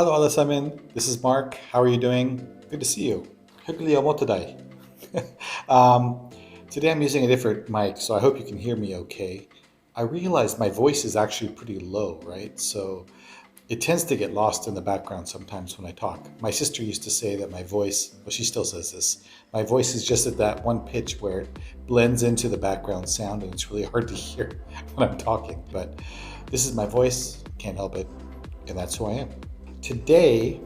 Hello, Alasamin. This is Mark. How are you doing? Good to see you. Hyggelig å møte deg. um, Today I'm using a different mic, so I hope you can hear me okay. I realized my voice is actually pretty low, right? So it tends to get lost in the background sometimes when I talk. My sister used to say that my voice, well, she still says this, my voice is just at that one pitch where it blends into the background sound and it's really hard to hear when I'm talking. But this is my voice, can't help it, and that's who I am. Today,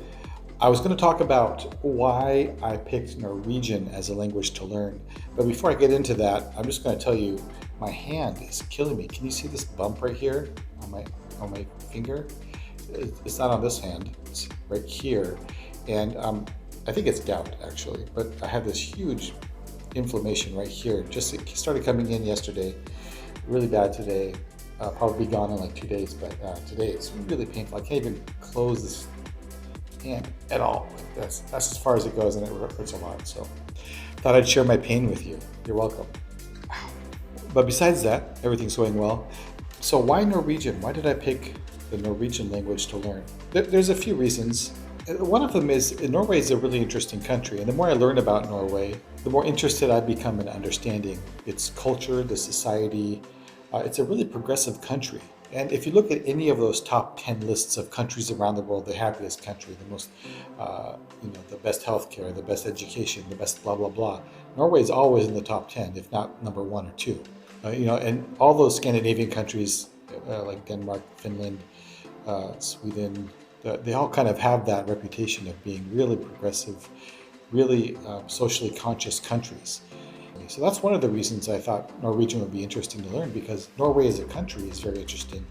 I was going to talk about why I picked Norwegian as a language to learn. But before I get into that, I'm just going to tell you my hand is killing me. Can you see this bump right here on my finger? It's not on this hand, it's right here. And I think it's gout actually, but I have this huge inflammation right here. Just it started coming in yesterday, really bad today. Probably be gone in like 2 days, but today it's really painful. I can't even close this hand at all. That's as far as it goes, and it hurts a lot. So thought I'd share my pain with you. You're welcome. But besides that, everything's going well. So why Norwegian? Why did I pick the Norwegian language to learn? There's a few reasons. One of them is Norway is a really interesting country, and the more I learn about Norway, the more interested I become in understanding its culture, the society. It's a really progressive country. And if you look at any of those top 10 lists of countries around the world, the happiest country, the most, the best healthcare, the best education, the best blah, blah, blah, Norway is always in the top 10, if not number 1 or 2. And all those Scandinavian countries like Denmark, Finland, Sweden, they all kind of have that reputation of being really progressive, really socially conscious countries. So that's one of the reasons I thought Norwegian would be interesting to learn, because Norway as a country is very interesting.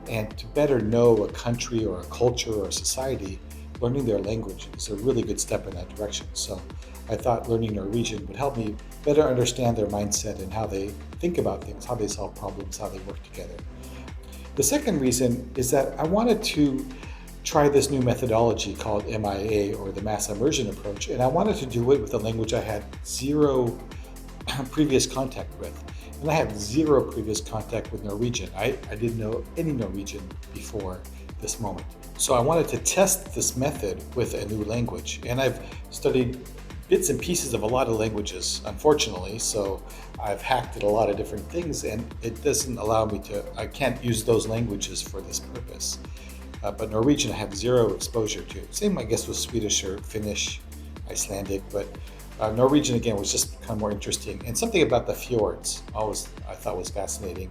And to better know a country or a culture or a society, learning their language is a really good step in that direction. So I thought learning Norwegian would help me better understand their mindset and how they think about things, how they solve problems, how they work together. The second reason is that I wanted to try this new methodology called MIA, or the Mass Immersion approach, and I wanted to do it with a language I had zero previous contact with. And I have zero previous contact with Norwegian. I didn't know any Norwegian before this moment. So I wanted to test this method with a new language. And I've studied bits and pieces of a lot of languages, unfortunately. So I've hacked at a lot of different things, and it doesn't allow me I can't use those languages for this purpose. But Norwegian I have zero exposure to. Same, I guess, with Swedish or Finnish, Icelandic, but Norwegian, again, was just kind of more interesting. And something about the fjords I thought was fascinating.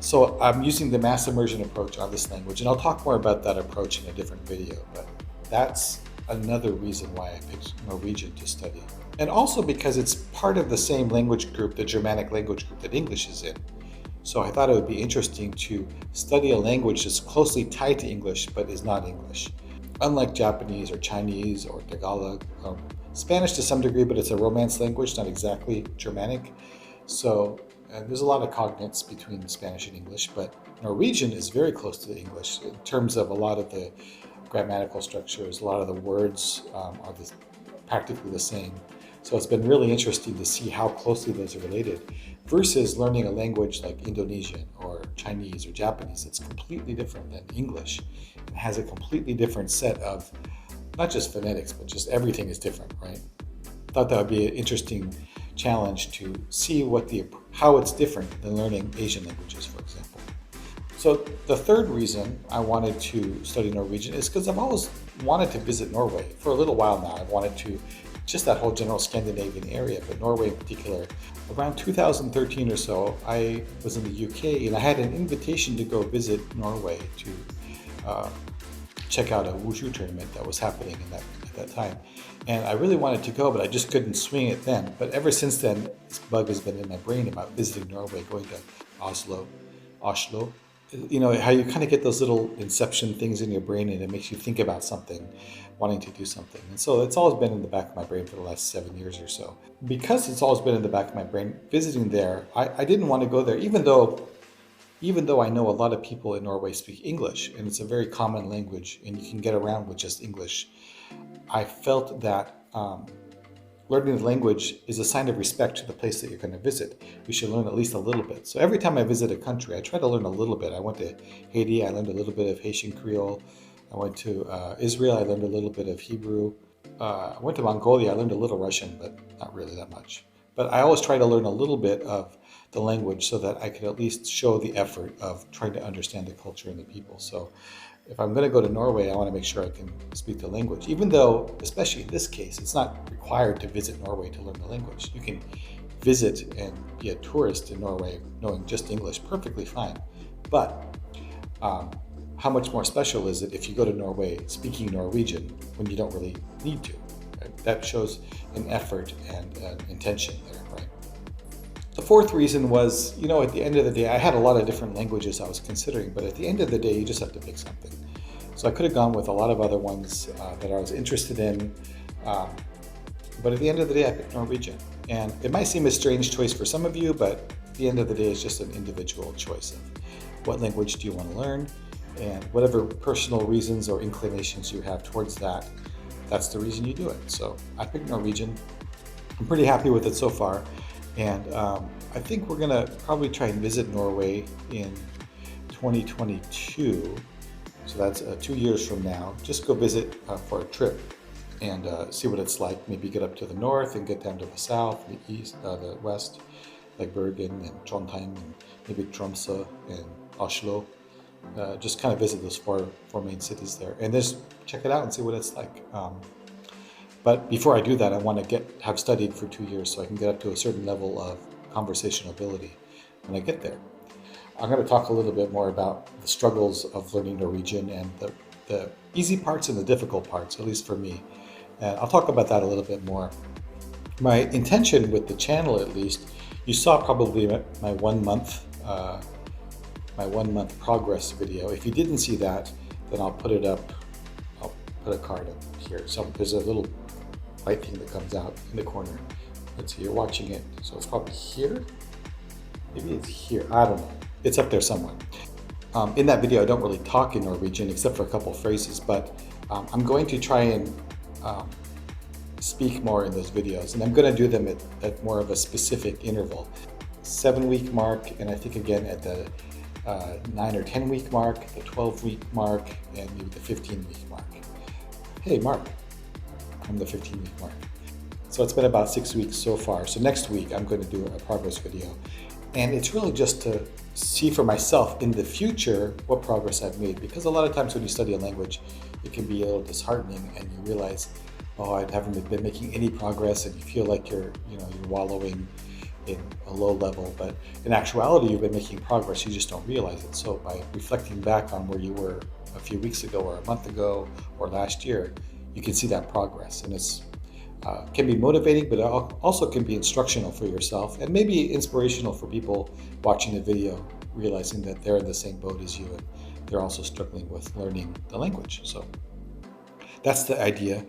So I'm using the mass immersion approach on this language, and I'll talk more about that approach in a different video. But that's another reason why I picked Norwegian to study. And also because it's part of the same language group, the Germanic language group, that English is in. So I thought it would be interesting to study a language that's closely tied to English but is not English. Unlike Japanese or Chinese or Tagalog, Spanish to some degree, but it's a Romance language, not exactly Germanic. So there's a lot of cognates between Spanish and English, but Norwegian is very close to English in terms of a lot of the grammatical structures. A lot of the words are practically the same. So it's been really interesting to see how closely those are related versus learning a language like Indonesian or Chinese or Japanese. It's completely different than English. It has a completely different set of not just phonetics, but just everything is different, right? Thought that would be an interesting challenge to see how it's different than learning Asian languages, for example. So the third reason I wanted to study Norwegian is because I've always wanted to visit Norway. For a little while now, I've wanted to, just that whole general Scandinavian area, but Norway in particular. Around 2013 or so, I was in the UK, and I had an invitation to go visit Norway to check out a wushu tournament that was happening at that time. And I really wanted to go, but I just couldn't swing it then. But ever since then, this bug has been in my brain about visiting Norway, going to Oslo. You know, how you kind of get those little inception things in your brain, and it makes you think about something, wanting to do something. And so it's always been in the back of my brain for the last 7 years or so. Because it's always been in the back of my brain, visiting there, I didn't want to go there, even though I know a lot of people in Norway speak English, and it's a very common language, and you can get around with just English. I felt that learning the language is a sign of respect to the place that you're going to visit. You should learn at least a little bit. So every time I visit a country, I try to learn a little bit. I went to Haiti, I learned a little bit of Haitian Creole. I went to Israel. I learned a little bit of Hebrew. I went to Mongolia. I learned a little Russian, but not really that much. But I always try to learn a little bit of the language so that I could at least show the effort of trying to understand the culture and the people. So if I'm going to go to Norway, I want to make sure I can speak the language, even though, especially in this case, it's not required to visit Norway to learn the language. You can visit and be a tourist in Norway knowing just English perfectly fine. But how much more special is it if you go to Norway speaking Norwegian when you don't really need to? Right? That shows an effort and an intention there, right? The fourth reason was, at the end of the day, I had a lot of different languages I was considering, but at the end of the day, you just have to pick something. So I could have gone with a lot of other ones that I was interested in, but at the end of the day, I picked Norwegian. And it might seem a strange choice for some of you, but at the end of the day, it's just an individual choice of what language do you want to learn, and whatever personal reasons or inclinations you have towards that, that's the reason you do it. So I picked Norwegian. I'm pretty happy with it so far. And I think we're going to probably try and visit Norway in 2022. So that's 2 years from now. Just go visit for a trip and see what it's like. Maybe get up to the north and get down to the south, the east, the west, like Bergen and Trondheim, and maybe Tromsø and Oslo. Just kind of visit those four main cities there and just check it out and see what it's like. But before I do that, I want to have studied for 2 years so I can get up to a certain level of conversational ability when I get there. I'm going to talk a little bit more about the struggles of learning Norwegian and the easy parts and the difficult parts, at least for me. And I'll talk about that a little bit more. My intention with the channel, at least, you saw probably my 1 month progress video. If you didn't see that, then I'll put it up. I'll put a card up here. So there's a little white thing that comes out in the corner. Let's see, you're watching it. So it's probably here. Maybe it's here. I don't know. It's up there somewhere. In that video, I don't really talk in Norwegian except for a couple phrases, but I'm going to try and speak more in those videos, and I'm going to do them at more of a specific interval. 7-week mark, and I think again at the 9 or 10 week mark, the 12-week mark, and maybe the 15-week mark. Hey, Mark, I'm the 15-week mark. So it's been about 6 weeks so far. So next week, I'm going to do a progress video. And it's really just to see for myself in the future what progress I've made. Because a lot of times when you study a language, it can be a little disheartening and you realize, oh, I haven't been making any progress, and you feel like you're wallowing in a low level. But in actuality, you've been making progress, you just don't realize it. So by reflecting back on where you were a few weeks ago or a month ago or last year, you can see that progress. And it's can be motivating, but it also can be instructional for yourself and maybe inspirational for people watching the video, realizing that they're in the same boat as you and they're also struggling with learning the language. So that's the idea.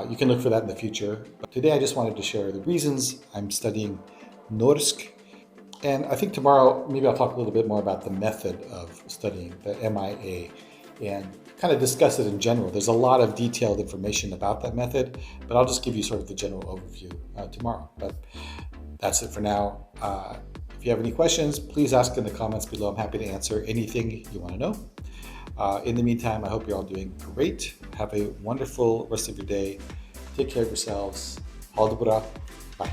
You can look for that in the future. But today I just wanted to share the reasons I'm studying Norsk. And I think tomorrow maybe I'll talk a little bit more about the method of studying, the MIA, and kind of discuss it in general. There's a lot of detailed information about that method, but I'll just give you sort of the general overview tomorrow. But that's it for now. If you have any questions, please ask in the comments below. I'm happy to answer anything you want to know. In the meantime, I hope you're all doing great. Have a wonderful rest of your day. Take care of yourselves. Ha det bra. Bye.